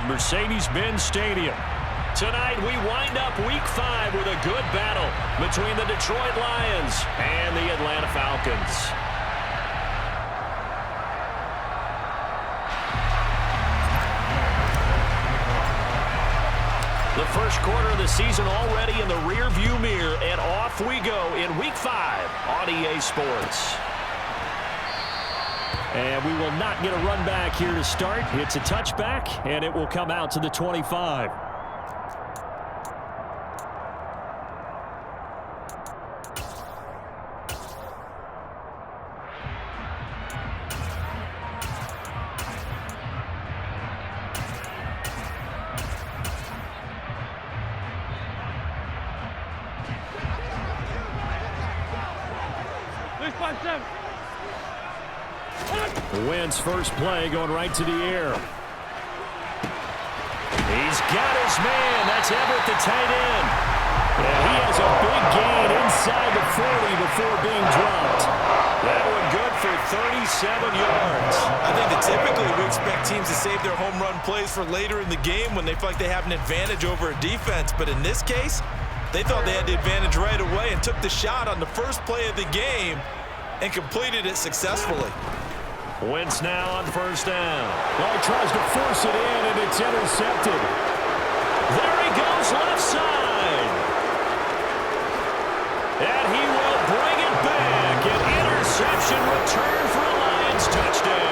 at Mercedes-Benz Stadium. Tonight, we wind up Week 5 with a good battle between the Detroit Lions and the Atlanta Falcons. The first quarter of the season already in the rear-view mirror, and off we go in Week 5 on EA Sports. And we will not get a run back here to start. It's a touchback, and it will come out to the 25. Wentz first play going right to the air. He's got his man. That's Everett, the tight end. And he has a big gain inside the 40 before being dropped. That one good for 37 yards. I think that typically we expect teams to save their home run plays for later in the game when they feel like they have an advantage over a defense. But in this case, they thought they had the advantage right away and took the shot on the first play of the game and completed it successfully. Wentz now on first down. Well, he tries to force it in, and it's intercepted. There he goes, left side. And he will bring it back. An interception return for a Lions touchdown.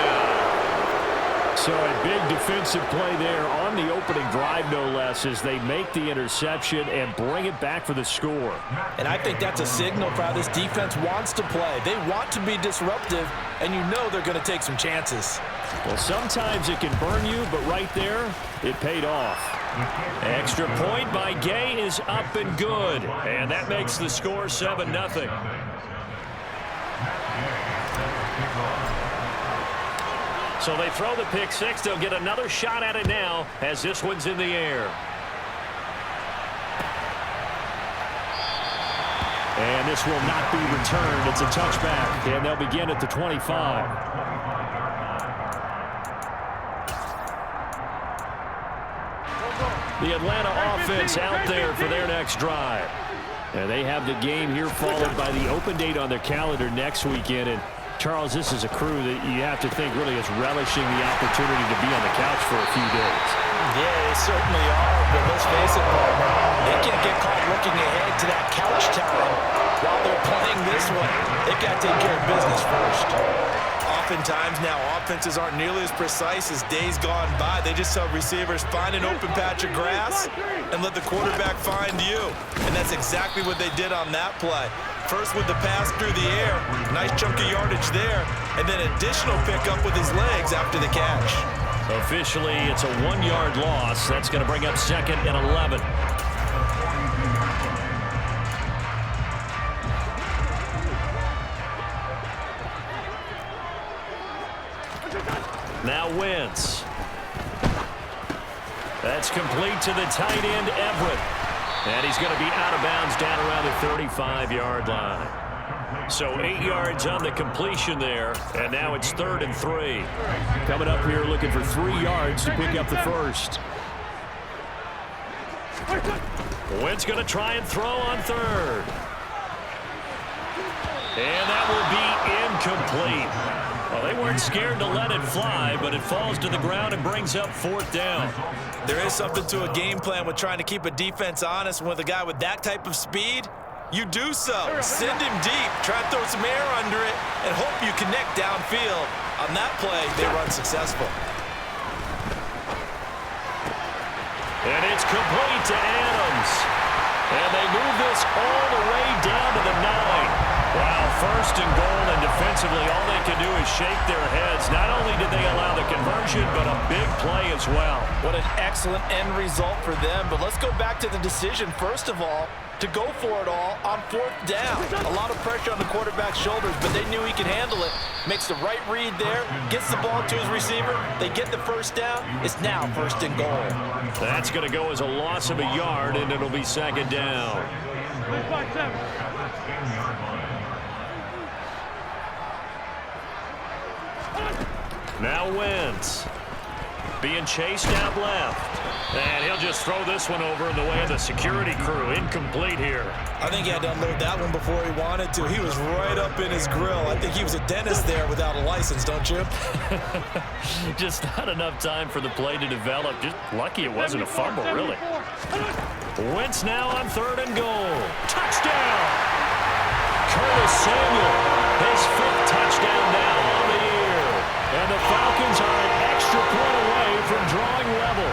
So a big defensive play there on the opening drive, no less, as they make the interception and bring it back for the score. And I think that's a signal for how this defense wants to play. They want to be disruptive, and you know they're going to take some chances. Well, sometimes it can burn you, but right there, it paid off. Extra point by Gay is up and good. And that makes the score 7-0. So they throw the pick six. They'll get another shot at it now as this one's in the air. And this will not be returned. It's a touchback, and they'll begin at the 25. The Atlanta offense out there for their next drive. And they have the game here followed by the open date on their calendar next weekend. And Charles, this is a crew that you have to think really is relishing the opportunity to be on the couch for a few days. Yeah, they certainly are, but let's face it, they can't get caught looking ahead to that couch time while they're playing this one. They've got to take care of business first. Oftentimes now, offenses aren't nearly as precise as days gone by. They just tell receivers, find an open patch of grass and let the quarterback find you. And that's exactly what they did on that play. First with the pass through the air, nice chunk of yardage there, and then additional pickup with his legs after the catch. Officially, it's a 1-yard loss. That's going to bring up 2nd and 11. Now Wentz. That's complete to the tight end, Everett. And he's going to be out of bounds down around the 35-yard line. So 8 yards on the completion there, and now it's 3rd and 3. Coming up here looking for 3 yards to pick up the first. Wentz going to try and throw on 3rd. And that will be incomplete. Well, they weren't scared to let it fly, but it falls to the ground and brings up 4th down. There is something to a game plan with trying to keep a defense honest. With a guy with that type of speed, you do so. Send him deep, try to throw some air under it, and hope you connect downfield. On that play, they run successful. And it's complete to Adams. And they move this all the way down to the 9. Wow, 1st and goal, and defensively all they can do is shake their heads. Not only did they allow the conversion, but a big play as well. What an excellent end result for them. But let's go back to the decision, first of all, to go for it all on 4th down. A lot of pressure on the quarterback's shoulders, but they knew he could handle it. Makes the right read there, gets the ball to his receiver. They get the 1st down. It's now 1st and goal. That's going to go as a loss of a yard, and it'll be 2nd down. Now Wentz. being chased out left. And he'll just throw this one over in the way of the security crew. Incomplete here. I think he had to unload that one before he wanted to. He was right up in his grill. I think he was a dentist there without a license, don't you? Just not enough time for the play to develop. Just lucky it wasn't a fumble, really. Wentz now on 3rd and goal. Touchdown! Curtis Samuel, his 5th touchdown now on the year. And the Falcons are an extra point away from drawing level.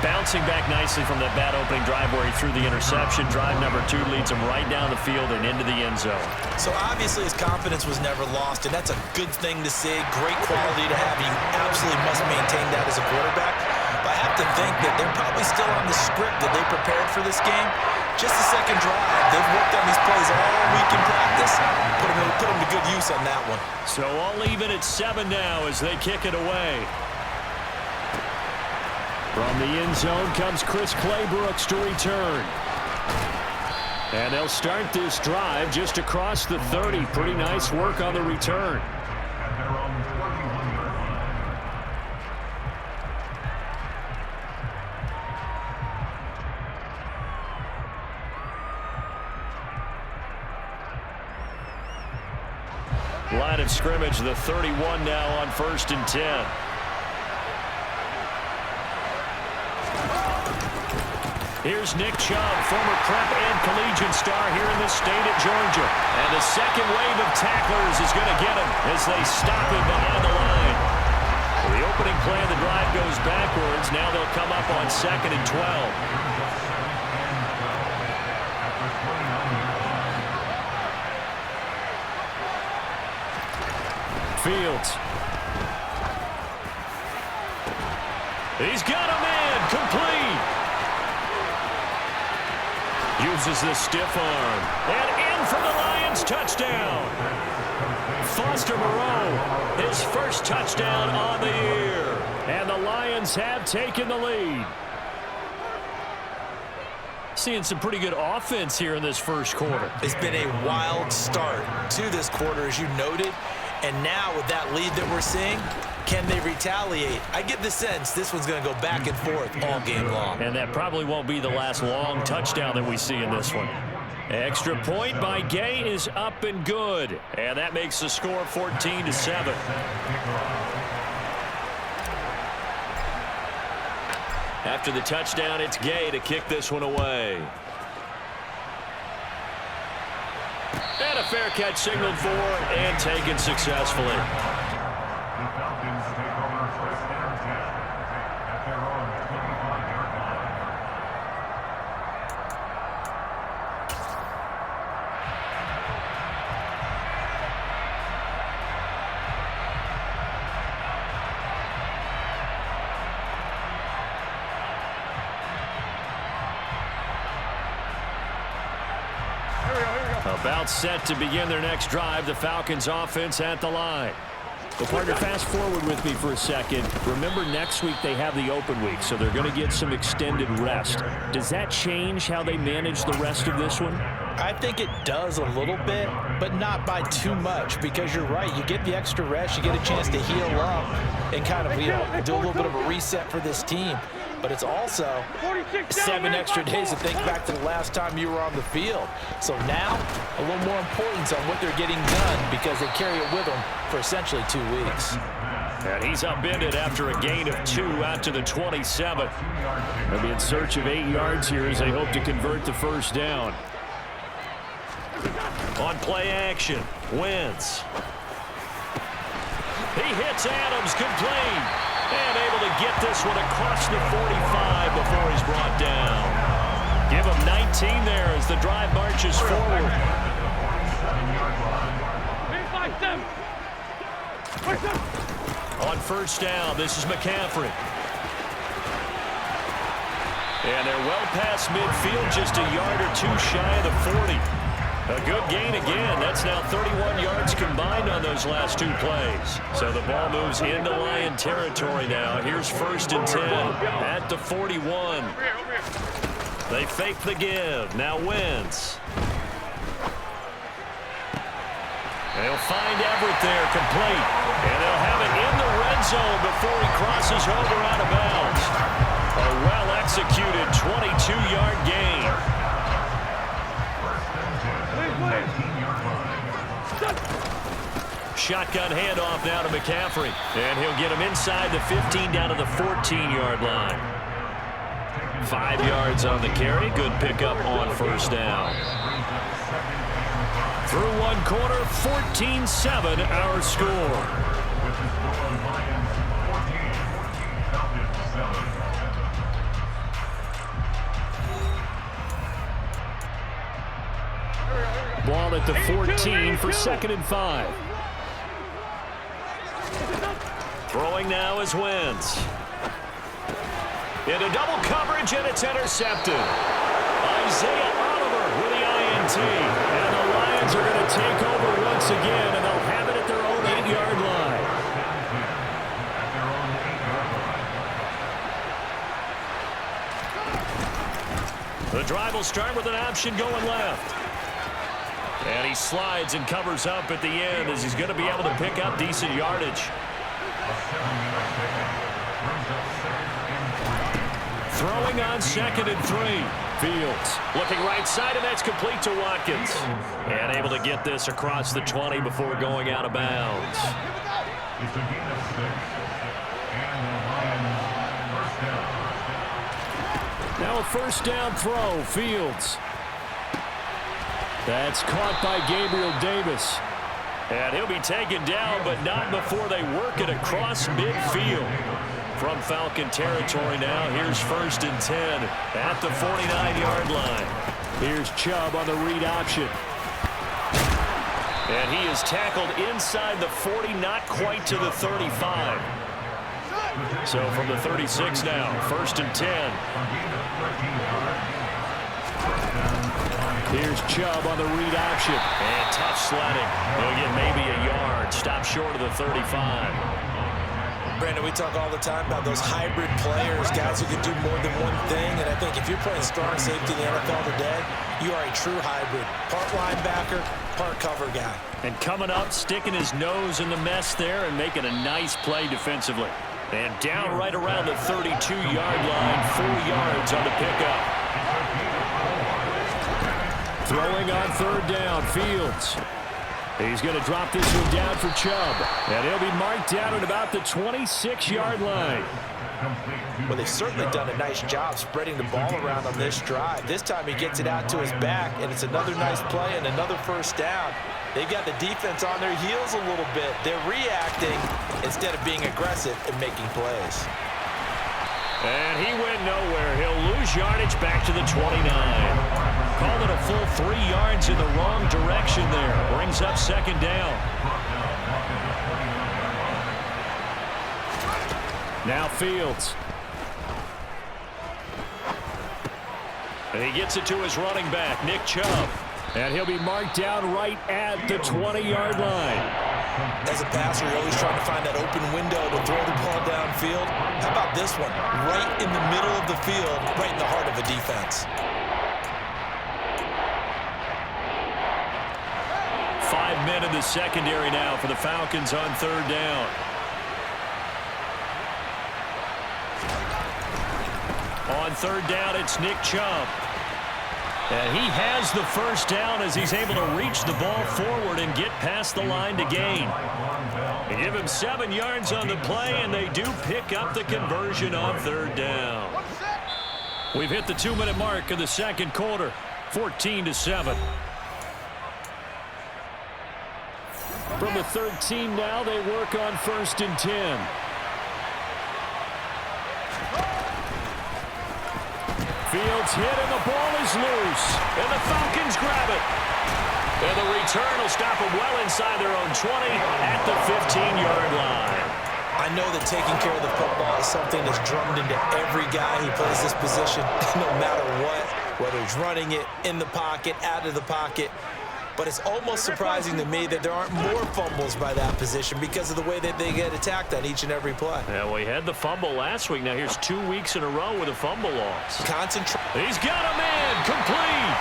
Bouncing back nicely from that bad opening drive where he threw the interception. Drive number 2 leads him right down the field and into the end zone. So obviously his confidence was never lost, and that's a good thing to see. Great quality to have. You absolutely must maintain that as a quarterback. But I have to think that they're probably still on the script that they prepared for this game. Just the second drive. They've worked on these plays all week in practice. Put them to good use on that one. So all even at 7 now as they kick it away. From the end zone comes Chris Claybrooks to return. And they'll start this drive just across the 30. Pretty nice work on the return. Line of scrimmage, the 31 now on 1st and 10. Here's Nick Chubb, former prep and collegiate star here in the state of Georgia. And the second wave of tacklers is going to get him as they stop him behind the line. Well, the opening play of the drive goes backwards. Now they'll come up on 2nd and 12. Fields. He's got a man, complete. Uses the stiff arm. And in for the Lions, touchdown. Foster Moreau, his first touchdown on the year. And the Lions have taken the lead. Seeing some pretty good offense here in this first quarter. It's been a wild start to this quarter, as you noted. And now with that lead that we're seeing, can they retaliate? I get the sense this one's going to go back and forth all game long. And that probably won't be the last long touchdown that we see in this one. Extra point by Gay is up and good. And that makes the score 14-7. After the touchdown, it's Gay to kick this one away. And a fair catch signaled for and taken successfully. About set to begin their next drive. The Falcons offense at the line. Well, partner, fast forward with me for a second. Remember, next week they have the open week, so they're going to get some extended rest. Does that change how they manage the rest of this one? I think it does a little bit, but not by too much, because you're right. You get the extra rest, you get a chance to heal up and kind of, do a little bit of a reset for this team. But it's also 7 extra days to think back to the last time you were on the field. So now, a little more importance on what they're getting done because they carry it with them for essentially 2 weeks. And he's upended after a gain of 2 out to the 27. They'll be in search of 8 yards here as they hope to convert the first down. On play action, Wentz. He hits Adams, complete. And able to get this one across the 45 before he's brought down. Give him 19 there as the drive marches forward. On first down, this is McCaffrey. And they're well past midfield, just a yard or 2 shy of the 40. A good gain again. That's now 31 yards combined on those last 2 plays. So the ball moves into Lion territory now. Here's 1st and 10 at the 41. They fake the give. Now Wentz. They'll find Everett there, complete. And they'll have it in the red zone before he crosses over out of bounds. A well-executed 22-yard gain. Shotgun handoff now to McCaffrey. And he'll get him inside the 15 down to the 14-yard line. 5 yards on the carry. Good pickup on first down. Through one quarter, 14-7 our score. Ball at the 14 for 2nd and 5. Throwing now is Wentz. Into double coverage, and it's intercepted. Isaiah Oliver with the INT. And the Lions are going to take over once again, and they'll have it at their own 8-yard line. The drive will start with an option going left. And he slides and covers up at the end as he's going to be able to pick up decent yardage. Throwing on 2nd and 3. Fields looking right side, and that's complete to Watkins. And able to get this across the 20 before going out of bounds. Now a first down throw. Fields. That's caught by Gabriel Davis. And he'll be taken down, but not before they work it across midfield. From Falcon territory now, here's 1st and 10 at the 49-yard line. Here's Chubb on the read option. And he is tackled inside the 40, not quite to the 35. So from the 36 now, 1st and 10. Here's Chubb on the read option. And tough sledding. He'll get maybe a yard. Stop short of the 35. Brandon, we talk all the time about those hybrid players, guys who can do more than one thing. And I think if you're playing strong safety in the NFL today, you are a true hybrid. Part linebacker, part cover guy. And coming up, sticking his nose in the mess there and making a nice play defensively. And down right around the 32-yard line, 4 yards on the pickup. Throwing on 3rd down, Fields. He's going to drop this one down for Chubb. And he'll be marked down at about the 26-yard line. Well, they've certainly done a nice job spreading the ball around on this drive. This time he gets it out to his back, and it's another nice play and another first down. They've got the defense on their heels a little bit. They're reacting instead of being aggressive and making plays. And he went nowhere. He'll lose yardage back to the 29. Called it a full 3 yards in the wrong direction there. Brings up 2nd down. Now Fields. And he gets it to his running back, Nick Chubb. And he'll be marked down right at the 20-yard line. As a passer, you're always trying to find that open window to throw the ball downfield. How about this one? Right in the middle of the field, right in the heart of a defense. 5 men in the secondary now for the Falcons on 3rd down. On 3rd down, it's Nick Chubb. And he has the first down as he's able to reach the ball forward and get past the line to gain. They give him 7 yards on the play, and they do pick up the conversion on 3rd down. We've hit the 2-minute mark of the 2nd quarter, 14-7. From the 13 now, they work on 1st and 10. Fields hit, and the ball is loose. And the Falcons grab it. And the return will stop them well inside their own 20 at the 15-yard line. I know that taking care of the football is something that's drummed into every guy who plays this position, no matter what, whether he's running it, in the pocket, out of the pocket. But it's almost surprising to me that there aren't more fumbles by that position because of the way that they get attacked on each and every play. Yeah, well, he had the fumble last week. Now here's 2 weeks in a row with a fumble loss. He's got a man complete.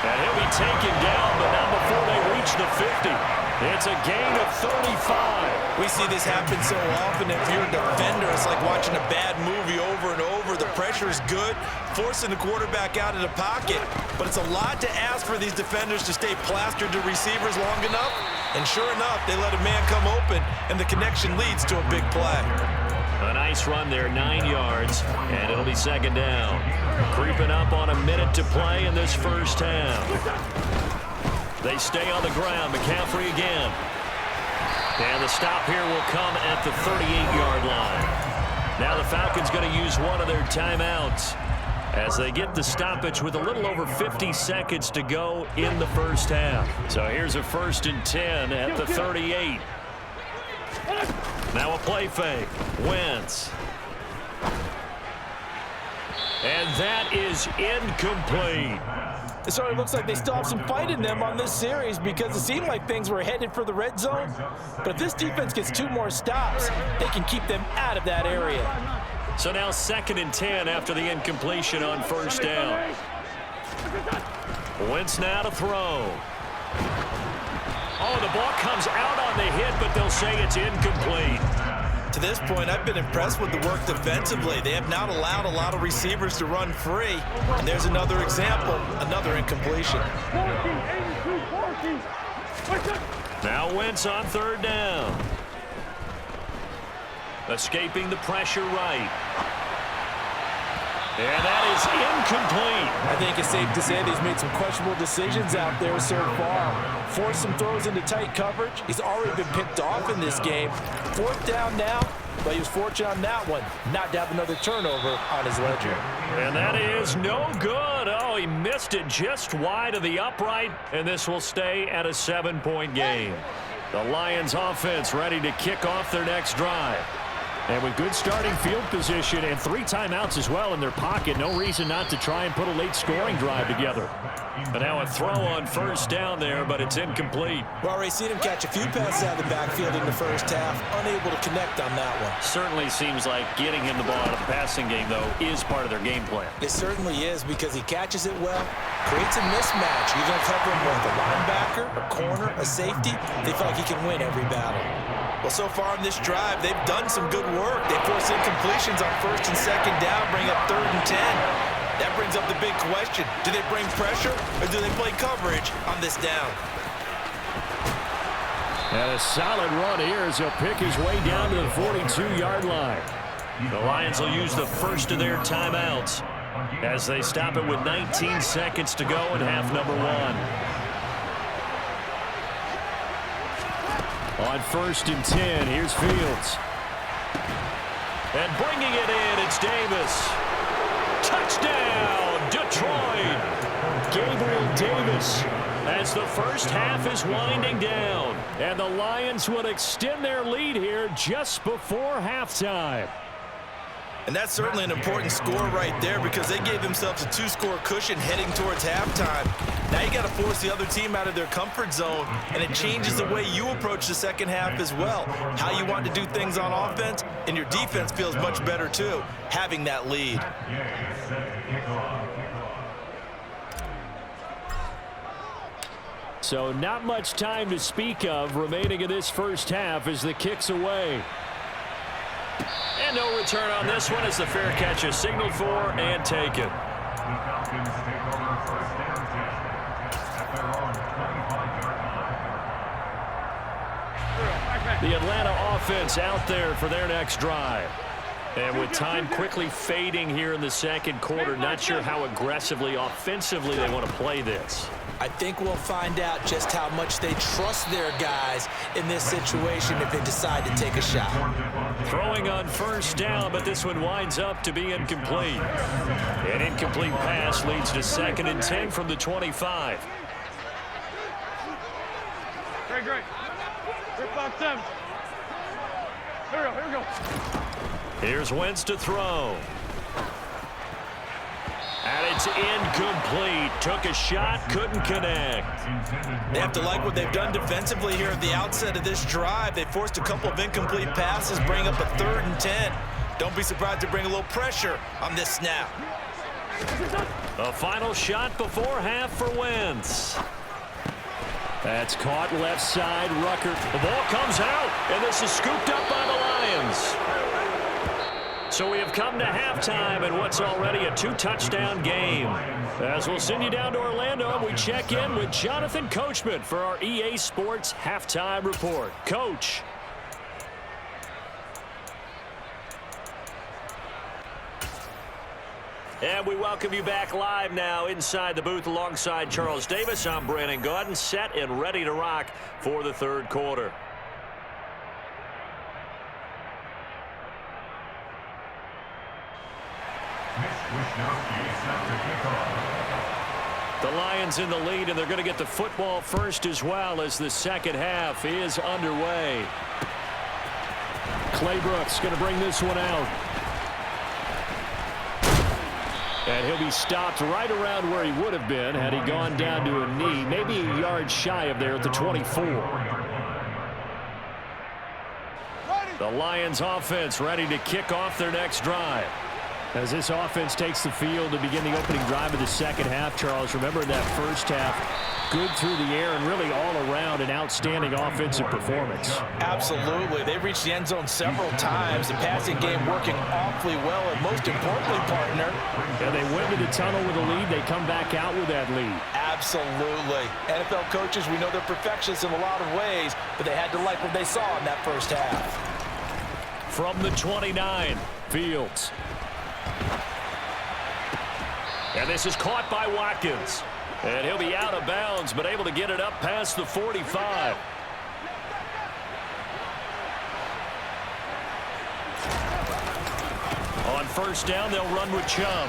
And he'll be taken down, but not before they reach the 50. It's a gain of 35. We see this happen so often. If you're a defender, it's like watching a bad movie over and over. The pressure is good, forcing the quarterback out of the pocket. But it's a lot to ask for these defenders to stay plastered to receivers long enough. And sure enough, they let a man come open, and the connection leads to a big play. A nice run there, 9 yards, and it'll be second down. Creeping up on a minute to play in this first half. They stay on the ground. McCaffrey again. And the stop here will come at the 38-yard line. Now the Falcons going to use one of their timeouts as they get the stoppage with a little over 50 seconds to go in the first half. So here's a 1st and 10 at the 38. Now a play fake. Wentz. And that is incomplete. It sort of looks like they still have some fight in them on this series because it seemed like things were headed for the red zone. But if this defense gets 2 more stops, they can keep them out of that area. So now 2nd and 10 after the incompletion on 1st down. Wentz now to throw. Oh, the ball comes out on the hit, but they'll say it's incomplete. To this point, I've been impressed with the work defensively. They have not allowed a lot of receivers to run free. And there's another example, another incompletion. Now Wentz on 3rd down. Escaping the pressure right. And that is incomplete. I think it's safe to say that he's made some questionable decisions out there so far. Forced some throws into tight coverage. He's already been picked off in this game. 4th down now, but he was fortunate on that one. Not to have another turnover on his ledger. And that is no good. Oh, he missed it just wide of the upright, and this will stay at a 7-point game. The Lions offense ready to kick off their next drive. And with good starting field position and 3 timeouts as well in their pocket, no reason not to try and put a late scoring drive together. And now a throw on 1st down there, but it's incomplete. We've already seen him catch a few passes out of the backfield in the first half, unable to connect on that one. Certainly seems like getting him the ball out of the passing game, though, is part of their game plan. It certainly is because he catches it well, creates a mismatch. You're going to cover him with a linebacker, a corner, a safety. They feel like he can win every battle. Well, so far in this drive, they've done some good work. They force incompletions on 1st and 2nd down, bring up 3rd and 10. That brings up the big question. Do they bring pressure or do they play coverage on this down? And a solid run here as he'll pick his way down to the 42-yard line. The Lions will use the first of their timeouts as they stop it with 19 seconds to go in half number 1. On 1st and 10, here's Fields. And bringing it in, it's Davis. Touchdown, Detroit. Gabriel Davis as the first half is winding down. And the Lions would extend their lead here just before halftime. And that's certainly an important score right there because they gave themselves a 2-score cushion heading towards halftime. Now you got to force the other team out of their comfort zone, and it changes the way you approach the second half as well. How you want to do things on offense, and your defense feels much better too, having that lead. So not much time to speak of remaining in this first half as the kick's away. And no return on this one as the fair catch is signaled for and taken. The Atlanta offense out there for their next drive. And with time quickly fading here in the second quarter, not sure how aggressively, offensively they want to play this. I think we'll find out just how much they trust their guys in this situation if they decide to take a shot. Throwing on 1st down, but this one winds up to be incomplete. An incomplete pass leads to 2nd and 10 from the 25. Great. 5-7. Here we go. Here's Wentz to throw. And it's incomplete. Took a shot, couldn't connect. They have to like what they've done defensively here at the outset of this drive. They forced a couple of incomplete passes, bring up a 3rd and 10. Don't be surprised to bring a little pressure on this snap. A final shot before half for Wentz. That's caught left side. Rucker. The ball comes out, and this is scooped up by the Lions. So we have come to halftime in what's already a 2-touchdown game. As we'll send you down to Orlando, we check in with Jonathan Coachman for our EA Sports Halftime Report. Coach. And we welcome you back live now inside the booth alongside Charles Davis. I'm Brandon Gaudin, set and ready to rock for the third quarter. The Lions in the lead, and they're going to get the football first as well as the second half is underway. Clay Brooks going to bring this one out. And he'll be stopped right around where he would have been had he gone down to a knee, maybe a yard shy of there at the 24. The Lions offense ready to kick off their next drive. As this offense takes the field to begin the opening drive of the second half, Charles, remember that first half, good through the air and really all around an outstanding offensive performance. Absolutely. They reached the end zone several times. The passing game working awfully well, and most importantly, partner. And they went to the tunnel with a lead. They come back out with that lead. Absolutely. NFL coaches, we know they're perfectionists in a lot of ways, but they had to like what they saw in that first half. From the 29, Fields. And this is caught by Watkins. And he'll be out of bounds, but able to get it up past the 45. On first down, they'll run with Chubb.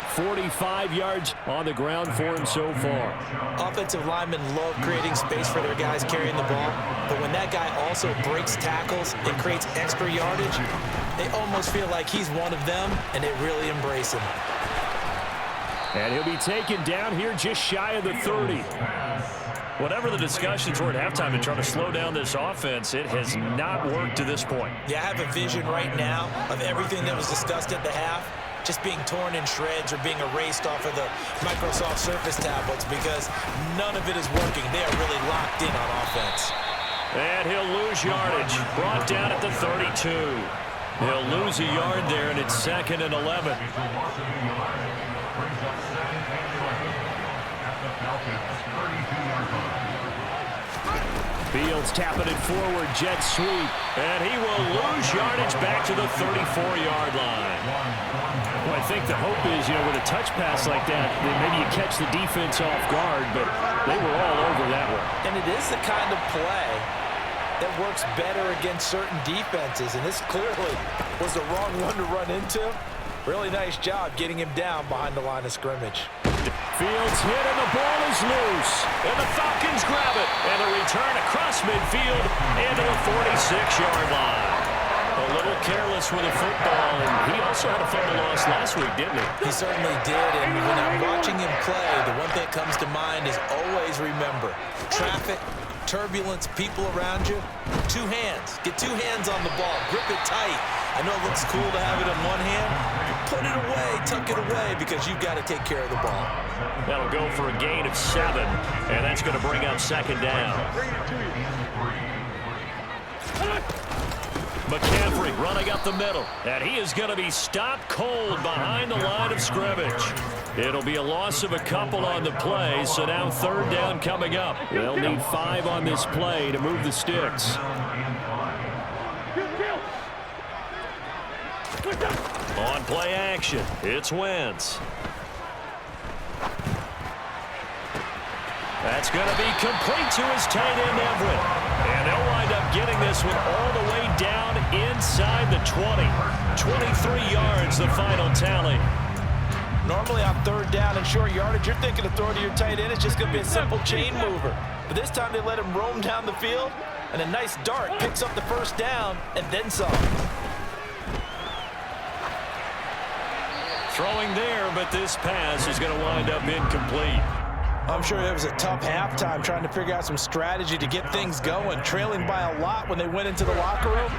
45 yards on the ground for him so far. Offensive linemen love creating space for their guys carrying the ball, but when that guy also breaks tackles and creates extra yardage, they almost feel like he's one of them, and they really embrace him. And he'll be taken down here just shy of the 30. Whatever the discussions were at halftime to try to slow down this offense, it has not worked to this point. Yeah, I have a vision right now of everything that was discussed at the half just being torn in shreds or being erased off of the Microsoft Surface tablets because none of it is working. They are really locked in on offense. And he'll lose yardage. Brought down at the 32. He'll lose a yard there, and it's 2nd and 11. Fields tapping it forward, jet sweep. And he will lose yardage back to the 34-yard line. Well, I think the hope is, with a touch pass like that maybe you catch the defense off guard, but they were all over that one. And it is the kind of play that works better against certain defenses, and this clearly was the wrong one to run into. Really nice job getting him down behind the line of scrimmage. Fields hit, and the ball is loose. And the Falcons grab it. And a return across midfield into the 46-yard line. A little careless with the football, and he also had a fumble loss last week, didn't he? He certainly did, and when I'm watching him play, the one thing that comes to mind is always remember, traffic, turbulence, people around you, two hands. Get two hands on the ball. Grip it tight. I know it looks cool to have it in one hand. Put it away, tuck it away, because you've got to take care of the ball. That'll go for a gain of 7, and that's going to bring up 2nd down. McCaffrey running up the middle, and he is going to be stopped cold behind the line of scrimmage. It'll be a loss of a couple on the play, so now 3rd down coming up. They'll need 5 on this play to move the sticks. On play action, it's Wentz. That's going to be complete to his tight end, Everett. And they'll wind up getting this one all the way down inside the 20. 23 yards, the final tally. Normally on 3rd down and short yardage, you're thinking of throwing to your tight end. It's just going to be a simple chain mover. But this time they let him roam down the field, and a nice dart picks up the 1st down and then some. Throwing there, but this pass is going to wind up incomplete. I'm sure it was a tough halftime trying to figure out some strategy to get things going, trailing by a lot when they went into the locker room.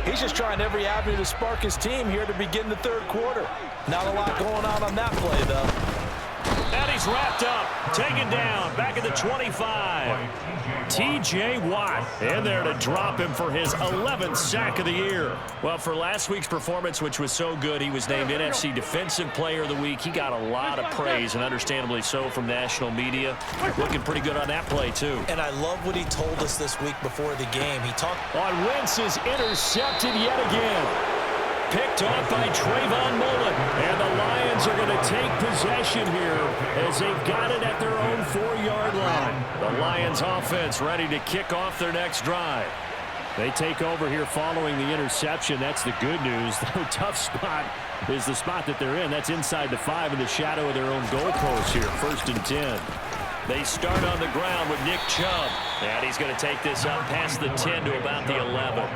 He's just trying every avenue to spark his team here to begin the 3rd quarter. Not a lot going on that play, though. And he's He's wrapped up, taken down, back at the 25. T.J. Watt in there to drop him for his 11th sack of the year. Well, for last week's performance, which was so good, he was named NFC Defensive Player of the Week. He got a lot of praise, and understandably so, from national media. Looking pretty good on that play, too. And I love what he told us this week before the game. He talked on Wentz is intercepted yet again. Picked off by Trayvon Mullen. And the Lions are going to take possession here as they've got it at their own 4-yard line. The Lions offense ready to kick off their next drive. They take over here following the interception. That's the good news. The tough spot is the spot that they're in. That's inside the 5 in the shadow of their own goalpost here. 1st and 10. They start on the ground with Nick Chubb. And he's going to take this up past the 10 to about the 11.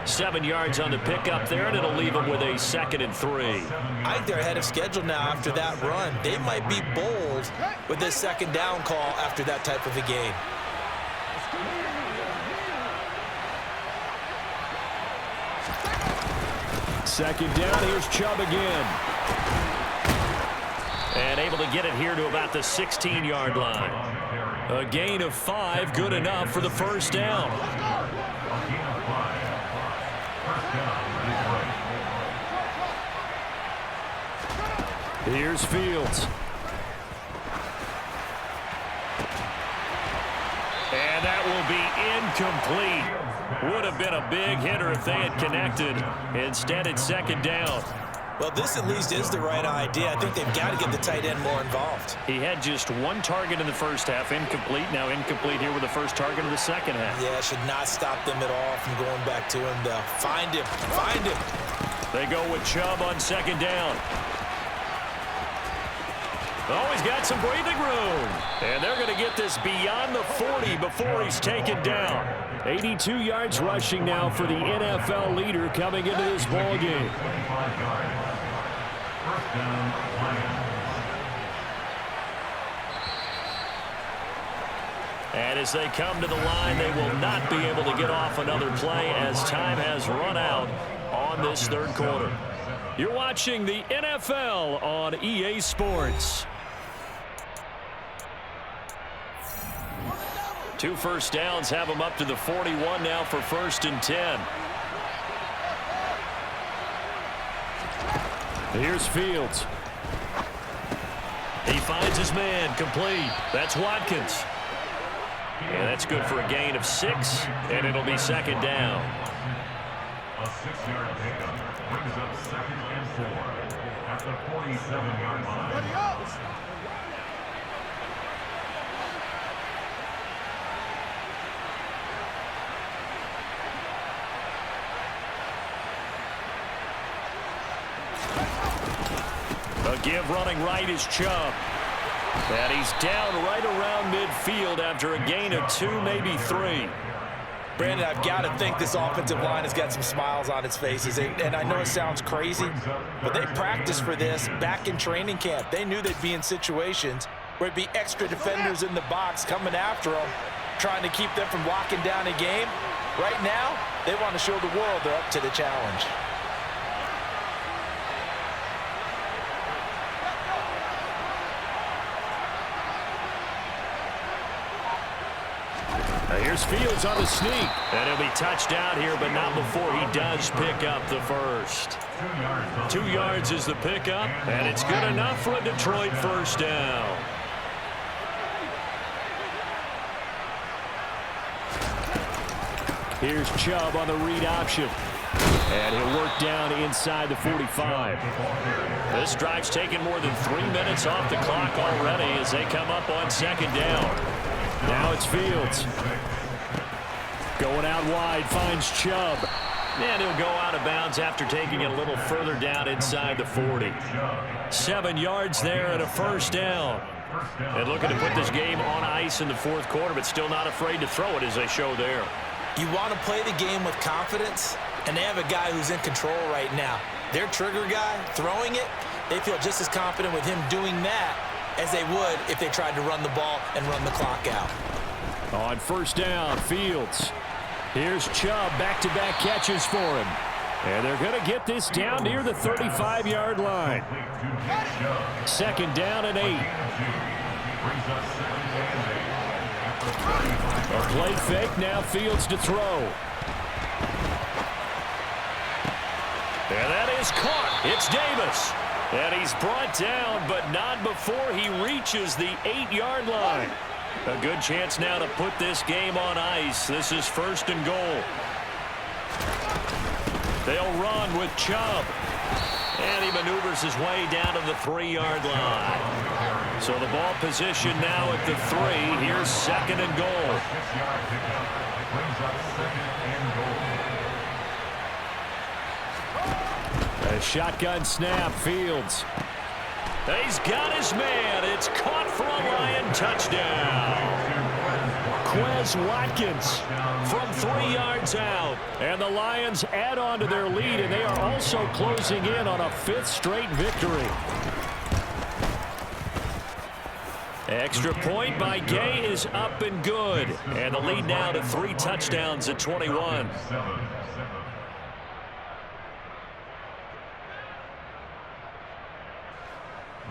7 yards on the pickup there, and it'll leave them with a 2nd and 3. I think they're ahead of schedule now after that run. They might be bold with this 2nd down call after that type of a game. Second down, here's Chubb again. And able to get it here to about the 16-yard line. A gain of 5, good enough for the 1st down. Here's Fields. And that will be incomplete. Would have been a big hitter if they had connected. Instead, it's 2nd down. Well, this at least is the right idea. I think they've got to get the tight end more involved. He had just 1 target in the 1st half, incomplete. Now incomplete here with the 1st target of the 2nd half. Yeah, should not stop them at all from going back to him, though. Find him. Find him. They go with Chubb on 2nd down. Oh, he's got some breathing room. And they're going to get this beyond the 40 before he's taken down. 82 yards rushing now for the NFL leader coming into this ball game. And as they come to the line, they will not be able to get off another play as time has run out on this 3rd quarter. You're watching the NFL on EA Sports. 2 first downs have them up to the 41 now for 1st and 10. Here's Fields. He finds his man, complete. That's Watkins. And that's good for a gain of 6, and it'll be 2nd down. A 6-yard pickup brings up 2nd and 4 at the 47-yard line. A give running right is Chubb. And he's down right around midfield after a gain of 2, maybe 3. Brandon, I've got to think this offensive line has got some smiles on its faces. And I know it sounds crazy, but they practiced for this back in training camp. They knew they'd be in situations where it'd be extra defenders in the box coming after them, trying to keep them from locking down a game. Right now, they want to show the world they're up to the challenge. Here's Fields on the sneak. And he'll be touched out here, but not before he does pick up the 1st. 2 yards is the pickup, and it's good enough for a Detroit 1st down. Here's Chubb on the read option. And he'll work down inside the 45. This drive's taken more than 3 minutes off the clock already as they come up on 2nd down. Now it's Fields. Going out wide, finds Chubb. And he'll go out of bounds after taking it a little further down inside the 40. 7 yards there and a 1st down. And looking to put this game on ice in the 4th quarter, but still not afraid to throw it as they show there. You want to play the game with confidence, and they have a guy who's in control right now. Their trigger guy, throwing it, they feel just as confident with him doing that as they would if they tried to run the ball and run the clock out. On 1st down, Fields. Here's Chubb, back-to-back catches for him. And they're going to get this down near the 35-yard line. 2nd down and 8. Brings up 2nd and 8 at the 35-yard line. A play fake, now Fields to throw. And that is caught. It's Davis. And he's brought down, but not before he reaches the 8-yard line. A good chance now to put this game on ice. This is 1st and goal. They'll run with Chubb. And he maneuvers his way down to the 3-yard line. So the ball position now at the 3. Here's 2nd and goal. 6-yard pickup brings up 2nd and goal. A shotgun snap, Fields. He's got his man. It's caught for a Lion touchdown. Quez Watkins from 3 yards out. And the Lions add on to their lead, and they are also closing in on a 5th straight victory. Extra point by Gay is up and good. And the lead now to 3 touchdowns at 21.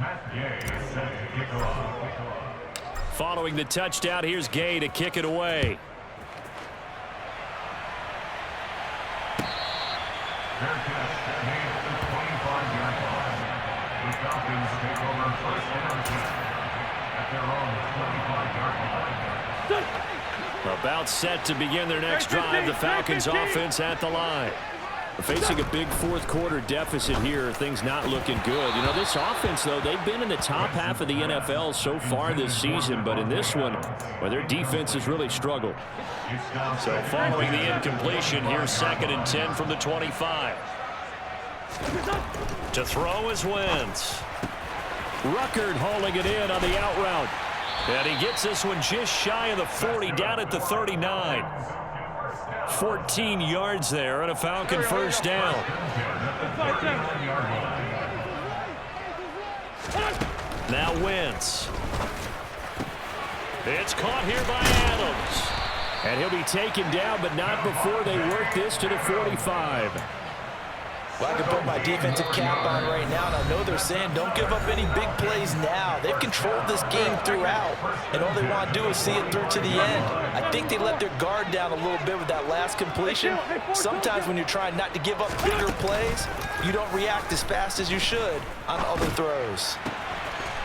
Matt Gay set to kick off. Following the touchdown, here's Gay to kick it away. Fair catch made at the 25-yard line. The Falcons take over 1st and 10 at their own 25-yard line. About set to begin their next drive. The Falcons offense at the line. Facing a big 4th quarter deficit here, things not looking good. You know, this offense, though, they've been in the top half of the NFL so far this season, but in this one, well, their defense has really struggled. So following the incompletion, here's 2nd and 10 from the 25. To throw is Wentz. Ruckert hauling it in on the out route. And he gets this one just shy of the 40, down at the 39. 14 yards there and a Falcon 1st down. Now Wentz. It's caught here by Adams. And he'll be taken down, but not before they work this to the 45. Well, I can put my defensive cap on right now, and I know they're saying don't give up any big plays now. They've controlled this game throughout, and all they want to do is see it through to the end. I think they let their guard down a little bit with that last completion. Sometimes when you're trying not to give up bigger plays, you don't react as fast as you should on other throws.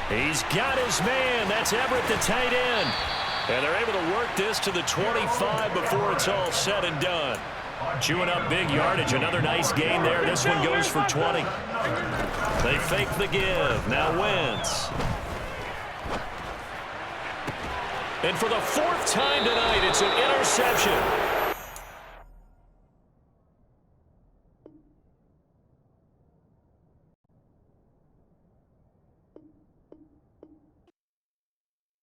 He's got his man. That's Everett, the tight end. And they're able to work this to the 25 before it's all said and done. Chewing up big yardage. Another nice gain there. This one goes for 20. They fake the give. Now Wentz. And for the 4th time tonight, it's an interception.